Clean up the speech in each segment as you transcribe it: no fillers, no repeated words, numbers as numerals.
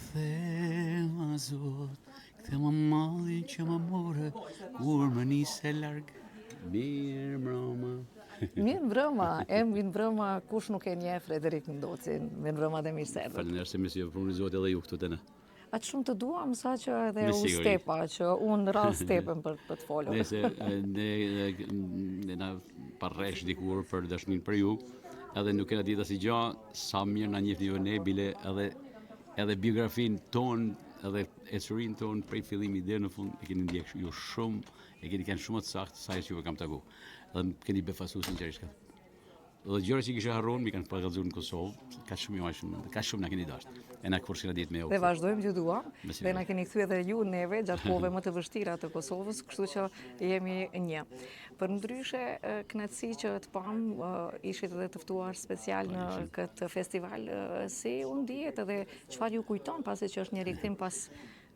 Kthema Zot, kthema mallin që më more, kur më nise larg. Mirë mbrëma. Mirë mbrëma, mirë mbrëma, kush nuk e njeh Frederik Ndocin, mirë mbrëma dhe mirë se erdhët. Faleminderit se më sjellni furnizot edhe ju këtu te ne. Aq shumë të duam sa që edhe Me u siguri. stepa, që unë rrall stepen për të folur. Nëse ne na parresh dikur për dashnin për ju, edhe nuk kena ditë asgjë, sa mirë na njihni ju ne bile edhe biografin ton, edhe ecurin ton prej fillimit deri në fund e keni ndjek ju shumë, e keni kanë shumë të saktë sa që ju kam taku. Dhe më keni befasu sinqerisht. Dhe gjëra që kisha harruar mi kanë përgatitur në Kosovë, ka shumë na keni dashur. E na forcira ditë me ju. Dhe vazhdojmë t'ju duam, Me siguri. dhe na keni kthyer edhe ju neve gjatë kohëve më të vështira të Kosovës, kështu që jemi një. Përndryshe, kënaqësi që të pam, ishit edhe të ftuar special në këtë festival, si u ndihet edhe çfarë ju kujton pasi që është një rikthim pas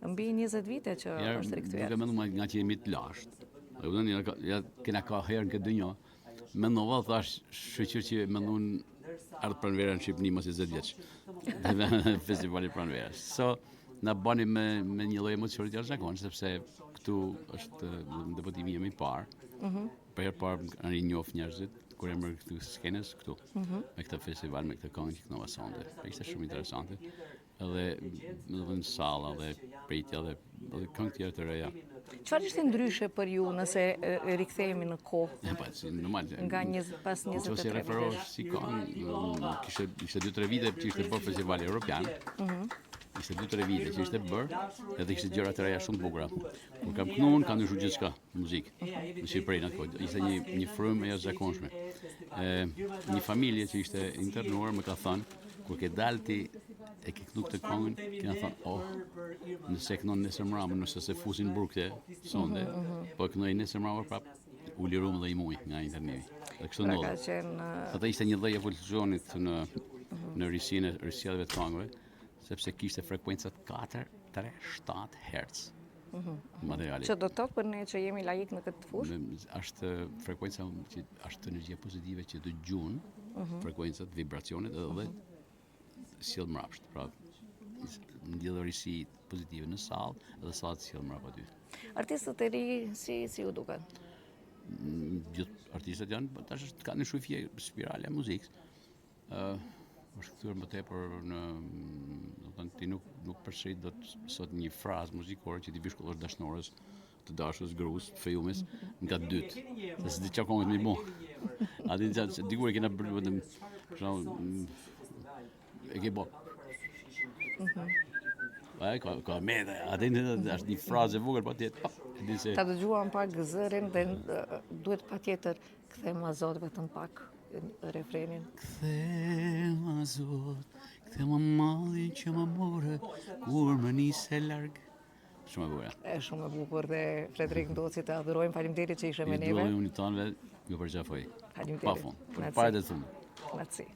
mbi 20 vite që është rikthyer. Duke menduar nga që jemi të lashtë. E kupton, ja kena ka herë në këtë dynjë. Mendova thash shoqër që mendon ardh pranvera në Shqipëri mos i 10 vjeç. Festivali pranverës. So na bani me një lloj emocioni të jashtëzakonshëm sepse këtu është debutimi im i parë. Për herë parë rinjoh njerëzit kur e mërë këtu skenës këtu. Me këtë festival, me këtë këngë që kënova sonte. Ishte shumë interesante. Edhe në salla dhe pritja dhe këngë tjerë të reja. Çfarë ishte ndryshe për ju nëse rikthehemi në kohë? Ja, pa, si normal. Pas 23 Ose referohesh si këngë, ishte 2-3 vite që ishte bërë festivali evropian. Ishte 2-3 vite që ishte bërë, edhe ishte gjëra të reja shumë të bukura. Kur kam kënuar, kam ndryshuar gjithçka në muzikë në Shqipëri në atë kohë. Ishte një frymë e jashtëzakonshme. Një familje që ishte internuar më ka thënë, kur ke dalë ti e ke kënu këtë këngën, kena thënë, nëse kënon Nesër Mramën, nëse se fusin burgte, sonde, po kënoj Nesër Mramën prap, u lirum dhe i muj nga interneti. Dhe kështu ndodhe. Ata ishte një lloj evolucionit në risinë e risjellëve të këngëve, sepse kishte frekuencat 4, 3, 7 Hz. Materiali. Që do të thotë për ne që jemi laik në këtë fushë? Është frekuenca që është energjia pozitive që dëgjon, frekuencat, vibracionet edhe sjell mbrapsht. Pra, ndjell risi pozitive në sallë dhe sallë sjell mbrapa aty. Artistët e ri si u duken? Gjithë artistët janë, tash ka një shufje spirale e muzikës. Është kthyer më tepër në, do të thënë ti nuk përsërit dot sot një frazë muzikore që ti vishkullosh dashnorës, të dashurës, gruas, të fejumes nga të dytë. Se s'di çka këngët më i bën. Atë dikur e kena bërë vetëm për shembull e ke bo. Ka me dhe, atë është një frazë e vogël, pa tjetë. Ta dëgjuam pak zërin dhe duhet pa tjetër kthema Zot vetëm pak refrenin. Kthema Zot, kthema mallin që më more, kur më nise larg. Shumë e bukur. Është shumë e bukur dhe Frederik Ndoci të adhurojmë. Faleminderit që ishe me neve. Ju unë tanëve, ju përqafoj. Faleminderit. Pa fund. Për parë të thumë. Grazie.